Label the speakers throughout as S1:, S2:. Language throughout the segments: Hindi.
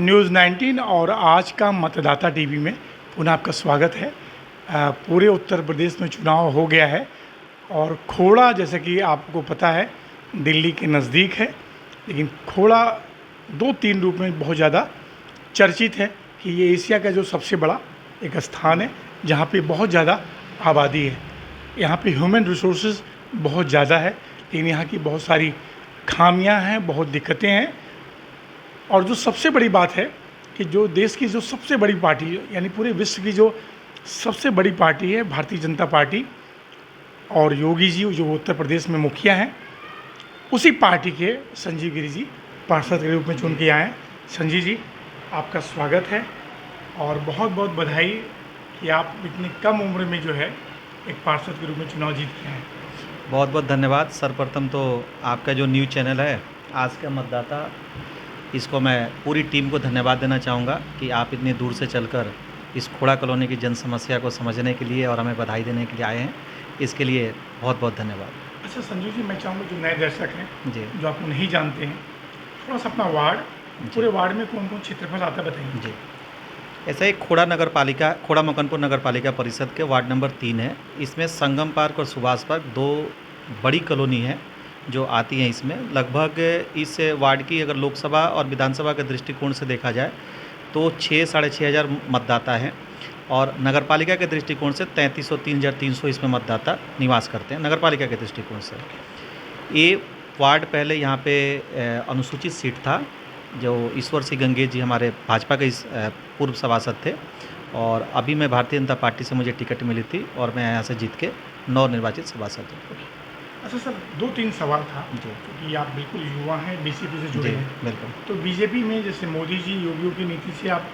S1: न्यूज़ 19 और आज का मतदाता टीवी में पुनः आपका स्वागत है। पूरे उत्तर प्रदेश में चुनाव हो गया है और खोड़ा, जैसे कि आपको पता है, दिल्ली के नज़दीक है, लेकिन खोड़ा 2-3 रूप में बहुत ज़्यादा चर्चित है कि ये एशिया का जो सबसे बड़ा एक स्थान है जहाँ पे बहुत ज़्यादा आबादी है। यहाँ पे ह्यूमन रिसोर्सेज बहुत ज़्यादा है, लेकिन यहाँ की बहुत सारी खामियाँ हैं, बहुत दिक्कतें हैं। और जो सबसे बड़ी बात है कि जो देश की जो सबसे बड़ी पार्टी, यानी पूरे विश्व की जो सबसे बड़ी पार्टी है भारतीय जनता पार्टी, और योगी जी जो उत्तर प्रदेश में मुखिया हैं, उसी पार्टी के संजीव गिरी जी पार्षद के रूप में चुन के आए हैं। संजीव जी, आपका स्वागत है और बहुत बहुत बधाई कि आप इतनी कम उम्र में जो है एक पार्षद के रूप में चुनाव जीत के आए हैं।
S2: बहुत बहुत धन्यवाद। सर्वप्रथम तो आपका जो न्यूज़ चैनल है आज का मतदाता, इसको मैं पूरी टीम को धन्यवाद देना चाहूँगा कि आप इतनी दूर से चलकर इस खोड़ा कॉलोनी की जन समस्या को समझने के लिए और हमें बधाई देने के लिए आए हैं। इसके लिए बहुत बहुत धन्यवाद।
S1: अच्छा संजीव जी, मैं चाहूँगा जो नए दर्शक हैं
S2: जी
S1: जो आपको नहीं जानते हैं, थोड़ा सा अपना वार्ड, पूरे वार्ड में कौन कौन क्षेत्रफल आता है बताइए।
S2: जी, ऐसा एक खोड़ा नगर पालिका, खोड़ा मकनपुर नगर पालिका परिषद के वार्ड नंबर 3 है। इसमें संगम पार्क और सुभाष पार्क दो बड़ी कॉलोनी है जो आती हैं। इसमें लगभग इस वार्ड की अगर लोकसभा और विधानसभा के दृष्टिकोण से देखा जाए तो 6-6.5 हज़ार मतदाता हैं और नगर पालिका के दृष्टिकोण से 3303 इसमें मतदाता निवास करते हैं। नगर पालिका के दृष्टिकोण से ये वार्ड पहले यहाँ पे अनुसूचित सीट था, जो ईश्वर सिंह गंगेश जी हमारे भाजपा के पूर्व सभासद थे, और अभी मैं भारतीय जनता पार्टी से मुझे टिकट मिली थी और मैं यहाँ से जीत के नवनिर्वाचित सभासद हूँ।
S1: अच्छा सर, 2-3 सवाल था
S2: जी,
S1: क्योंकि आप बिल्कुल युवा हैं, बीजेपी से जुड़े
S2: जी
S1: हैं,
S2: बिल्कुल।
S1: तो बीजेपी में जैसे मोदी जी योगियों की नीति से आप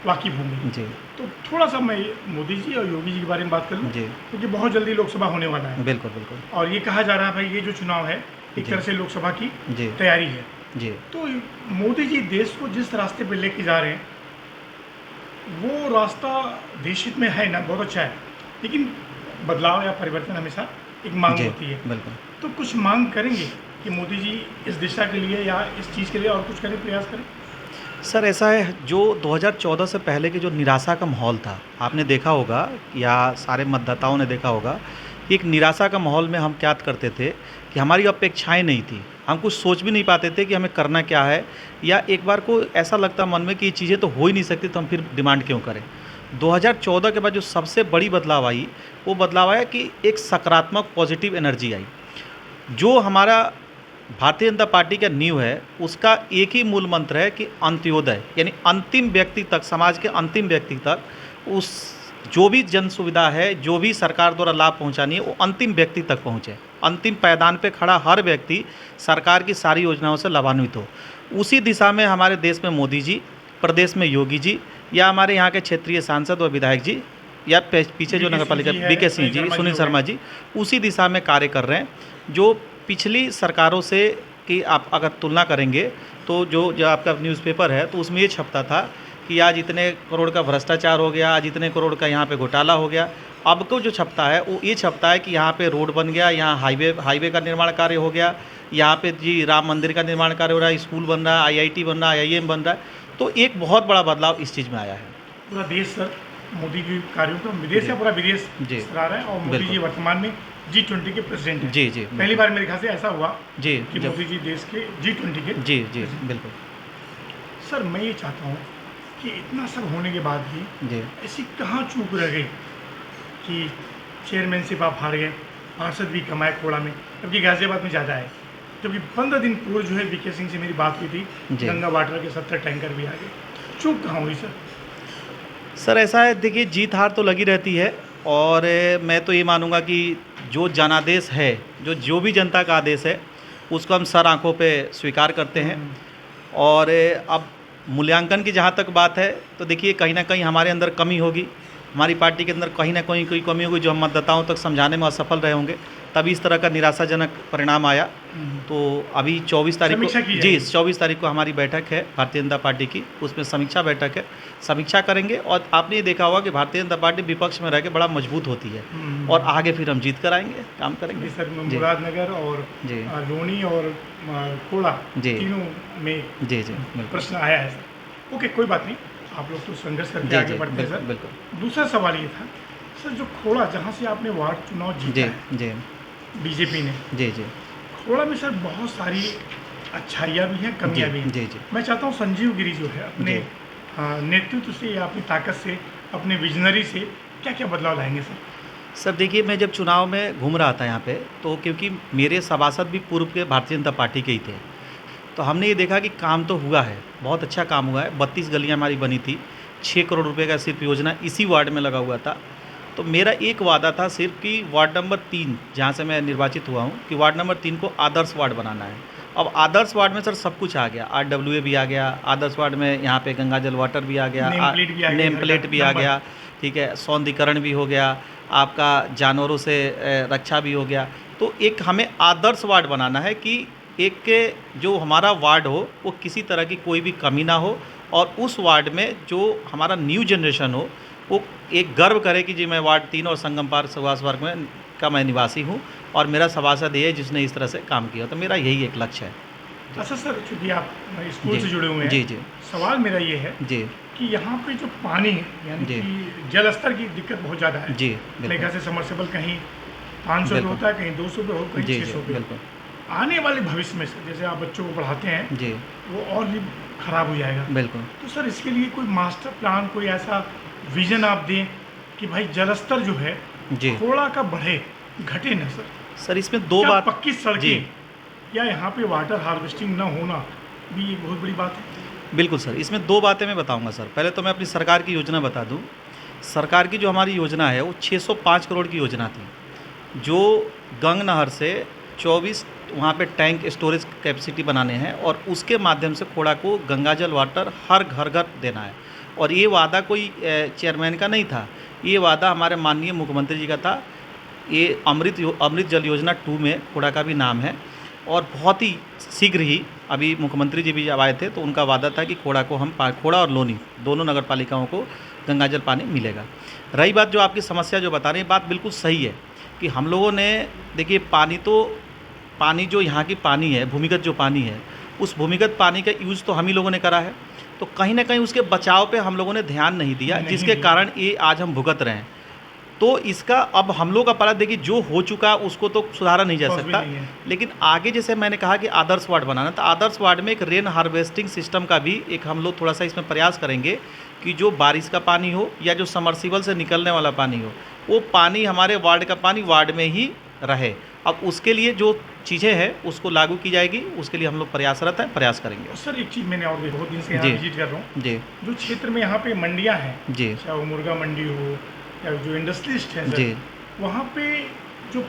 S1: वाकिफ़ होंगे,
S2: जी
S1: तो थोड़ा सा मैं मोदी जी और योगी जी के बारे में बात करूँ,
S2: जी
S1: क्योंकि बहुत जल्दी लोकसभा होने वाला है
S2: बिल्कुल बिल्कुल।
S1: और ये कहा जा रहा है भाई ये जो चुनाव है एक
S2: जी।
S1: तरह से लोकसभा की
S2: जी
S1: तैयारी है।
S2: जी
S1: तो मोदी जी देश को जिस रास्ते पर लेके जा रहे हैं वो रास्ता देश हित में है ना, बहुत अच्छा है, लेकिन बदलाव या परिवर्तन हमेशा एक मांग
S2: जी
S1: होती है।
S2: बिल्कुल।
S1: तो कुछ मांग करेंगे कि मोदी जी इस दिशा के लिए या इस चीज़ के लिए और कुछ करें, प्रयास करें?
S2: सर ऐसा है, जो 2014 से पहले के जो निराशा का माहौल था, आपने देखा होगा या सारे मतदाताओं ने देखा होगा, एक निराशा का माहौल में हम क्या करते थे कि हमारी अपेक्षाएं नहीं थी, हम कुछ सोच भी नहीं पाते थे कि हमें करना क्या है, या एक बार को ऐसा लगता मन में कि ये चीज़ें तो हो ही नहीं सकती तो हम फिर डिमांड क्यों करें। 2014 के बाद जो सबसे बड़ी बदलाव आई, वो बदलाव आया कि एक सकारात्मक पॉजिटिव एनर्जी आई। जो हमारा भारतीय जनता पार्टी का नींव है, उसका एक ही मूल मंत्र है कि अंत्योदय, यानी अंतिम व्यक्ति तक, समाज के अंतिम व्यक्ति तक उस जो भी जन सुविधा है, जो भी सरकार द्वारा लाभ पहुंचानी है, वो अंतिम व्यक्ति तक पहुंचे। अंतिम पायदान पे खड़ा हर व्यक्ति सरकार की सारी योजनाओं से लाभान्वित हो। उसी दिशा में हमारे देश में मोदी जी, प्रदेश में योगी जी, या हमारे यहाँ के क्षेत्रीय सांसद और विधायक जी, या पीछे जो नगर पालिका बीके सिंह जी, सुनील शर्मा जी, उसी दिशा में कार्य कर रहे हैं। जो पिछली सरकारों से की आप अगर तुलना करेंगे तो जो आपका न्यूज़पेपर है तो उसमें ये छपता था कि आज इतने करोड़ का भ्रष्टाचार हो गया, आज इतने करोड़ का यहाँ पे घोटाला हो गया। अब को जो छपता है वो ये छपता है कि यहाँ पे रोड बन गया, यहाँ हाईवे का निर्माण कार्य हो गया, यहाँ पे जी राम मंदिर का निर्माण कार्य हो रहा है, स्कूल बन रहा है, IIT बन रहा है, IIM बन रहा है। तो एक बहुत बड़ा बदलाव इस चीज़ में आया है।
S1: पूरा देश सर मोदी के कार्यों को विदेश या पूरा विदेश
S2: जी
S1: सराह रहा है और मोदी जी वर्तमान में G20 के प्रेसिडेंट हैं।
S2: जी जी
S1: पहली बार मेरे ख्याल से ऐसा हुआ
S2: जी
S1: कि
S2: जब
S1: मोदी जी देश के G20 के
S2: जी जी बिल्कुल।
S1: सर मैं ये चाहता हूँ कि इतना सब होने के बाद भी
S2: जी
S1: ऐसी कहाँ चूक रह गई कि चेयरमैनशिप आप हार गए, पार्षद भी कमाए खोड़ा में, जबकि गाजियाबाद में ज़्यादा है, जबकि 15 दिन पूर्व जो है बीके सिंह से मेरी बात हुई थी,
S2: जी।
S1: गंगा वाटर के 70 टैंकर भी आ गए। चूक कहाँ हुई सर?
S2: सर ऐसा है, देखिए जीत हार तो लगी रहती है, और मैं तो ये मानूंगा कि जो जनादेश है, जो भी जनता का आदेश है, उसको हम सर आंखों पे स्वीकार करते हैं। और अब मूल्यांकन की जहाँ तक बात है तो देखिए कहीं ना कहीं हमारे अंदर कमी होगी, हमारी पार्टी के अंदर कहीं ना कहीं कोई कमी होगी जो हम मतदाताओं तक समझाने में असफल रहे होंगे, तभी इस तरह का निराशाजनक परिणाम आया। तो अभी 24 तारीख
S1: समीक्षा
S2: को
S1: की
S2: जी
S1: जाएगी।
S2: 24 तारीख को हमारी बैठक है भारतीय जनता पार्टी की, उसमें समीक्षा बैठक है, समीक्षा करेंगे। और आपने ये देखा होगा कि भारतीय जनता पार्टी विपक्ष में रह के बड़ा मजबूत होती है, और आगे फिर हम जीत कर आएंगे, काम करेंगे।
S1: सर
S2: जी
S1: मुरादनगर और
S2: जी
S1: लोनी और खोड़ा
S2: जी
S1: तीनों में
S2: जी जी बिल्कुल।
S1: प्रश्न आया है सर। ओके, कोई बात नहीं, आप लोग तो संघर्ष करके
S2: जी
S1: आगे
S2: जी
S1: बढ़ते हैं
S2: बिल्कुल
S1: सर।
S2: बिल्कुल।
S1: दूसरा सवाल ये था सर, जो खोड़ा जहाँ से आपने वार्ड चुनाव जीता
S2: जी
S1: है
S2: जी
S1: बीजेपी ने,
S2: जी जी
S1: खोड़ा में सर बहुत सारी अच्छाइयाँ भी हैं,
S2: जी
S1: कमियाँ भी हैं।
S2: जी जी
S1: मैं चाहता हूँ संजीव गिरी जो है अपने
S2: जी।
S1: नेतृत्व से या अपनी ताकत से, अपने विजनरी से क्या क्या बदलाव लाएंगे सर?
S2: सर देखिए, मैं जब चुनाव में घूम रहा था यहाँ पे, तो क्योंकि मेरे सभासद भी पूर्व के भारतीय जनता पार्टी के ही थे, तो हमने ये देखा कि काम तो हुआ है, बहुत अच्छा काम हुआ है। 32 गलियाँ हमारी बनी थी, 6 करोड़ रुपए का सिर्फ योजना इसी वार्ड में लगा हुआ था। तो मेरा एक वादा था सिर्फ कि वार्ड नंबर 3 जहाँ से मैं निर्वाचित हुआ हूँ, कि वार्ड नंबर 3 को आदर्श वार्ड बनाना है। अब आदर्श वार्ड में सर सब कुछ आ गया, आरडब्ल्यूए भी आ गया, आदर्श वार्ड में यहाँ पे गंगा जल वाटर भी आ गया,
S1: नेम प्लेट भी आ गई,
S2: नेम
S1: घर
S2: प्लेट
S1: का
S2: भी आ
S1: नंबर।
S2: गया, ठीक है, सौंदर्यीकरण भी हो गया, आपका जानवरों से रक्षा भी हो गया। तो एक हमें आदर्श वार्ड बनाना है कि एक के जो हमारा वार्ड हो वो किसी तरह की कोई भी कमी ना हो, और उस वार्ड में जो हमारा न्यू जनरेशन हो वो एक गर्व करे कि जी मैं वार्ड 3 और संगम पार्क सुभाष पार्क में का मैं निवासी हूँ, और मेरा सभासद ये है जिसने इस तरह से काम किया। तो मेरा यही एक लक्ष्य है।
S1: अच्छा सर, चूँकि आप स्कूल
S2: जी
S1: से जुड़े हुए हैं,
S2: जी जी
S1: सवाल मेरा ये है
S2: जी
S1: कि यहाँ पे जो पानी है, यानी
S2: जी
S1: कि जल स्तर की दिक्कत बहुत ज़्यादा है।
S2: जी
S1: मेरे
S2: बिल्कुल
S1: ख्याल से समरसेबल कहीं 500 पे
S2: बिल्कुल
S1: होता है, कहीं 200 पे हो, कहीं
S2: जी
S1: 600
S2: जी
S1: पे।
S2: बिल्कुल
S1: आने वाले भविष्य में सर, जैसे आप बच्चों को पढ़ाते हैं,
S2: जी
S1: वो और भी खराब हो जाएगा।
S2: बिल्कुल
S1: तो सर इसके लिए कोई मास्टर प्लान, कोई ऐसा विज़न आप दें कि भाई जल स्तर जो है
S2: जी।
S1: थोड़ा का बढ़े, घटे ना सर।
S2: सर इसमें दो
S1: क्या
S2: बात
S1: पक्की
S2: जी
S1: सड़कें या यहाँ पे वाटर हार्वेस्टिंग ना होना भी एक बहुत बड़ी बात है?
S2: बिल्कुल सर, इसमें दो बातें मैं बताऊंगा सर। पहले तो मैं अपनी सरकार की योजना बता दूं। सरकार की जो हमारी योजना है वो 605 करोड़ की योजना थी, जो गंग नहर से 24 वहाँ पे टैंक स्टोरेज कैपेसिटी बनाने हैं, और उसके माध्यम से खोड़ा को गंगा जल वाटर हर घर घर देना है। और ये वादा कोई चेयरमैन का नहीं था, ये वादा हमारे माननीय मुख्यमंत्री जी का था। ये अमृत जल योजना 2 में खोड़ा का भी नाम है, और बहुत ही शीघ्र ही अभी मुख्यमंत्री जी भी जब आए थे तो उनका वादा था कि खोड़ा को हम खोड़ा और लोनी दोनों नगर पालिकाओं को गंगा जल पानी मिलेगा। रही बात जो आपकी समस्या जो बता रही हैं, बात बिल्कुल सही है कि हम लोगों ने, देखिए पानी जो यहाँ की पानी है, भूमिगत जो पानी है, उस भूमिगत पानी का यूज़ तो हम ही लोगों ने करा है, तो कहीं ना कहीं उसके बचाव पे हम लोगों ने ध्यान नहीं दिया, जिसके कारण ये आज हम भुगत रहे हैं। तो इसका अब हम लोग का पाला, देखिए जो हो चुका उसको तो सुधारा नहीं जा
S1: पॉसिबल
S2: सकता,
S1: नहीं है।
S2: लेकिन आगे जैसे मैंने कहा कि आदर्श वार्ड बनाना, तो आदर्श वार्ड में एक रेन हार्वेस्टिंग सिस्टम का भी एक हम लोग थोड़ा सा इसमें प्रयास करेंगे कि जो बारिश का पानी हो या जो समरसीबल से निकलने वाला पानी हो, वो पानी हमारे वार्ड का पानी वार्ड में ही रहे। अब उसके लिए जो चीज़ें हैं उसको लागू की जाएगी, उसके लिए हम लोग प्रयासरत हैं, प्रयास करेंगे।
S1: और सर एक चीज़ मैंने और बहुत दिन से यहाँ
S2: जी।
S1: विजिट कर रहा हूँ,
S2: जी
S1: जो क्षेत्र में यहाँ पे मंडियाँ हैं,
S2: जी
S1: चाहे वो मुर्गा मंडी हो या जो इंडस्ट्रियलिस्ट हैं
S2: जी
S1: सर, वहाँ पे जो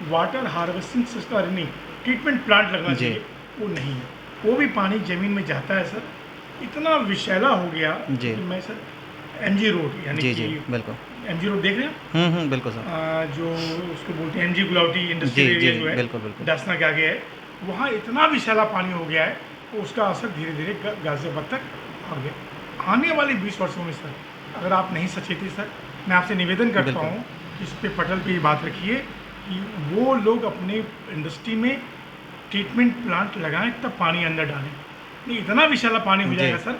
S1: वाटर हार्वेस्टिंग सिस्टम, नहीं, ट्रीटमेंट प्लांट लगना
S2: जी।
S1: चाहिए, वो नहीं है। वो भी पानी ज़मीन में जाता है सर, इतना विषैला हो गया
S2: जी।
S1: कि मैं सर एमजी रोड, यानी
S2: जी जी
S1: कि
S2: बिल्कुल।
S1: एमजी रोड देख रहे हैं,
S2: बिल्कुल सर।
S1: जो उसको बोलते हैं एमजी गुलावटी
S2: जी
S1: इंडस्ट्रियल
S2: जी
S1: एरिया जो है,
S2: बिल्कुल बिल्कुल
S1: दासना के आगे है, वहाँ इतना विषैला पानी हो गया है, तो उसका असर धीरे धीरे गाजियाबाद तक आ गया। आने वाले 20 वर्षों में सर, अगर आप नहीं सचेते सर, मैं आपसे निवेदन करता
S2: बिल्कुल।
S1: हूँ कि इस पे पटल पे ये बात रखिए कि वो लोग अपने इंडस्ट्री में ट्रीटमेंट प्लांट लगाएं, तब पानी अंदर डालें। नहीं, इतना विषैला पानी हो
S2: जी।
S1: जाएगा सर,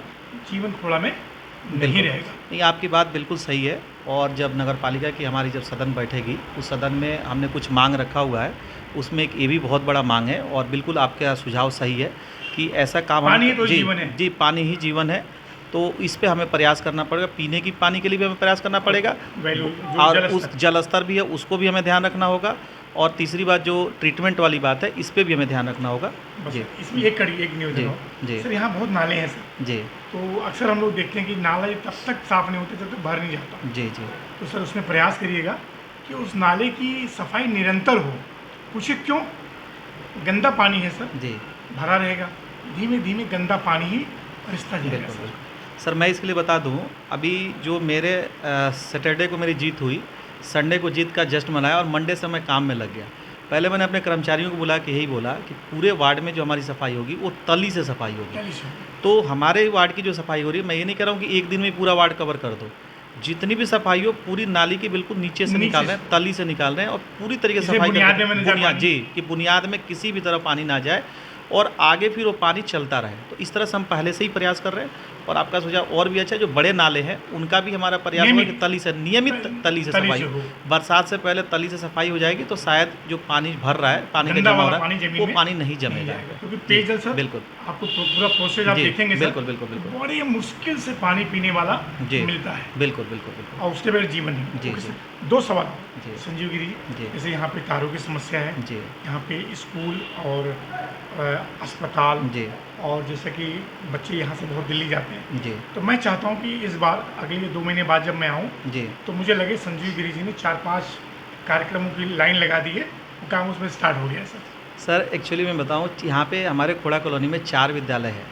S1: जीवन खोड़ा में नहीं
S2: बिल्कुल।
S1: रहेगा।
S2: नहीं, आपकी बात बिल्कुल सही है। और जब नगर पालिका की हमारी जब सदन बैठेगी, उस सदन में हमने कुछ मांग रखा हुआ है, उसमें एक ये भी बहुत बड़ा मांग है, और बिल्कुल आपका सुझाव सही है कि ऐसा काम
S1: पानी
S2: हम
S1: ही तो
S2: जी
S1: जीवन है।
S2: जी पानी ही जीवन है। तो इस पे हमें प्रयास करना पड़ेगा, पीने की पानी के लिए भी हमें प्रयास करना पड़ेगा,
S1: वैल्यू जो
S2: और
S1: जल
S2: उस
S1: स्तर।
S2: जल स्तर भी है उसको भी हमें ध्यान रखना होगा, और तीसरी बात जो ट्रीटमेंट वाली बात है इस पे भी हमें ध्यान रखना होगा।
S1: बस
S2: जी
S1: इसमें एक निवेदन
S2: जी
S1: हो
S2: जी
S1: सर, यहाँ बहुत नाले हैं सर,
S2: जी
S1: तो अक्सर हम लोग देखते हैं कि नाला ये तब तक साफ़ नहीं होते जब तक भर नहीं जाता।
S2: जी जी
S1: तो सर उसमें प्रयास करिएगा कि उस नाले की सफाई निरंतर हो। पूछिए क्यों? गंदा पानी है सर,
S2: जी
S1: भरा रहेगा, धीमे धीमे गंदा पानी ही रिश्ता जाएगा
S2: बिल्कुल
S1: सर।
S2: बिल्कुल। सर मैं इसके लिए बता दूं, अभी जो मेरे सैटरडे को मेरी जीत हुई, संडे को जीत का जश्न मनाया, और मंडे से मैं काम में लग गया। पहले मैंने अपने कर्मचारियों को बुला के यही बोला कि पूरे वार्ड में जो हमारी सफाई होगी वो तली से सफाई होगी।
S1: चालीस हो।
S2: तो हमारे वार्ड की जो सफाई हो रही है, मैं ये नहीं कह रहा हूँ कि एक दिन में पूरा वार्ड कवर कर दो, जितनी भी सफाई हो पूरी नाली के बिल्कुल नीचे से
S1: नीचे
S2: निकाल रहे
S1: से।
S2: हैं, तली से निकाल रहे हैं, और पूरी तरीके से
S1: जिसे
S2: सफाई
S1: बुनियाद
S2: करके-
S1: में न जाए
S2: बुनियाद
S1: पानी।
S2: जी कि बुनियाद में किसी भी तरह पानी ना जाए, और आगे फिर वो पानी चलता रहे। तो इस तरह से हम पहले से ही प्रयास कर रहे हैं, और आपका सुझाव और भी अच्छा है। जो बड़े नाले हैं उनका भी हमारा प्रयास होगा कि नियमित तली से
S1: तली
S2: सफाई
S1: से हो।
S2: बरसात से पहले तली से सफाई हो जाएगी तो शायद जो पानी भर रहा है, पानी का
S1: गंदा
S2: जमा हो
S1: वाला
S2: रहा
S1: पानी
S2: है,
S1: जमीन
S2: वो
S1: में
S2: पानी नहीं
S1: नहीं
S2: जमेगा।
S1: जाएगा, क्योंकि
S2: जी,
S1: पेयजल सर
S2: बिल्कुल
S1: आपको पूरा प्रोसेस आप
S2: जी,
S1: देखेंगे सर,
S2: बिल्कुल बिल्कुल बिल्कुल
S1: बड़ी मुश्किल से पानी पीने वाला
S2: जी,
S1: मिलता है
S2: बिल्कुल बिल्कुल बिल्कुल
S1: और उसके बगैर जीवन नहीं।
S2: जी,
S1: ओके
S2: जी।
S1: सर, दो सवाल
S2: जी।
S1: संजीव गिरी
S2: जी।
S1: जी, जैसे यहाँ पे तारों की समस्या है,
S2: जी
S1: यहाँ पे स्कूल और अस्पताल,
S2: जी
S1: और जैसे कि बच्चे यहाँ से बहुत दिल्ली जाते हैं,
S2: जी
S1: तो मैं चाहता हूँ कि इस बार अगले 2 महीने बाद जब मैं आऊँ
S2: जी
S1: तो मुझे लगे संजीव गिरी जी ने 4-5 कार्यक्रमों की लाइन लगा दी है, वो काम उसमें स्टार्ट हो गया है सर।
S2: सर एक्चुअली मैं बताऊँ, यहाँ पे हमारे खोड़ा कॉलोनी में 4 विद्यालय है,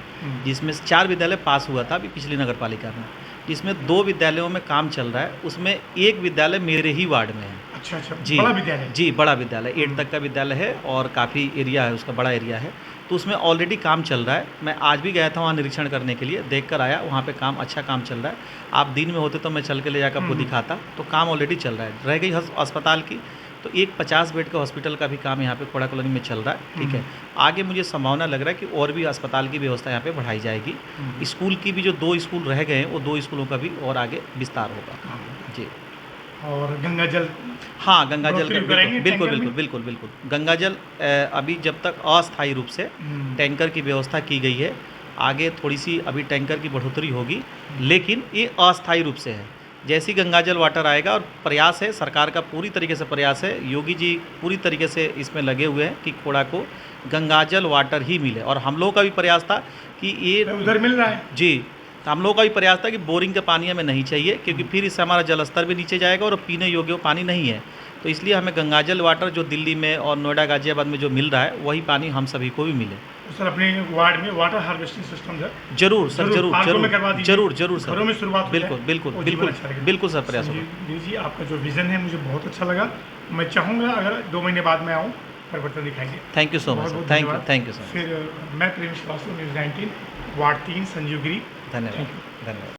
S2: जिसमें से 4 विद्यालय पास हुआ था अभी पिछली नगर पालिका में, जिसमें 2 विद्यालयों में काम चल रहा है। उसमें एक विद्यालय मेरे ही वार्ड में है।
S1: अच्छा अच्छा,
S2: जी
S1: बड़ा विद्यालय।
S2: जी, बड़ा विद्यालय 8 तक का विद्यालय है और काफ़ी एरिया है, उसका बड़ा एरिया है, तो उसमें ऑलरेडी काम चल रहा है। मैं आज भी गया था वहाँ निरीक्षण करने के लिए, देख कर आया, वहाँ पे काम अच्छा काम चल रहा है। आप दिन में होते तो मैं चल के ले जाकर आपको दिखाता, तो काम ऑलरेडी चल रहा है। रह गई अस्पताल की, तो एक 50 बेड का हॉस्पिटल का भी काम यहाँ पे खोड़ा कॉलोनी में चल रहा है, ठीक है। आगे मुझे संभावना लग रहा है कि और भी अस्पताल की व्यवस्था यहाँ पे बढ़ाई जाएगी। स्कूल की भी जो 2 स्कूल रह गए हैं, वो 2 स्कूलों का भी और आगे विस्तार होगा। जी,
S1: और गंगा जल,
S2: हाँ, गंगा जल का
S1: बढ़ोतरी करेंगे
S2: बिल्कुल
S1: टैंकर
S2: बिल्कुल
S1: में?
S2: बिल्कुल बिल्कुल गंगा जल अभी जब तक अस्थायी रूप से टैंकर की व्यवस्था की गई है, आगे थोड़ी सी अभी टैंकर की बढ़ोतरी होगी, लेकिन ये अस्थायी रूप से है। जैसे ही गंगा जल वाटर आएगा, और प्रयास है सरकार का, पूरी तरीके से प्रयास है, योगी जी पूरी तरीके से इसमें लगे हुए हैं कि खोड़ा को गंगा जल वाटर ही मिले। और हम लोगों का भी प्रयास था कि ये
S1: उधर मिल रहा है।
S2: जी, तो हम लोगों का भी प्रयास था कि बोरिंग का पानी हमें नहीं चाहिए, क्योंकि फिर इससे हमारा जल स्तर भी नीचे जाएगा और पीने योग्य वो पानी नहीं है। तो इसलिए हमें गंगाजल वाटर जो दिल्ली में और नोएडा गाजियाबाद में जो मिल रहा है, वही पानी हम सभी को भी मिले।
S1: तो सर अपने वार्ड में वाटर हार्वेस्टिंग सिस्टम सर
S2: जरूर सर, जरूर
S1: पार्कों में करवा
S2: जरूर
S1: दीजिए,
S2: जरूर जरूर सर,
S1: घरों में शुरुआत हो
S2: बिल्कुल
S1: जाए,
S2: बिल्कुल
S1: और जीवन
S2: बिल्कुल
S1: अच्छा रहेगा।
S2: बिल्कुल सर, प्रयास होगा।
S1: संजीव गिरी जी, आपका जो विज़न है मुझे बहुत अच्छा लगा। मैं चाहूँगा अगर 2 महीने बाद मैं आऊँ, परिवर्तन दिखाएंगे।
S2: Thank you so much sir, thank you sir.
S1: फिर मैं प्रेम श्रीवास्तव, न्यूज़ 19 वार्ड 3 संजीव गिरी।
S2: धन्यवाद धन्यवाद।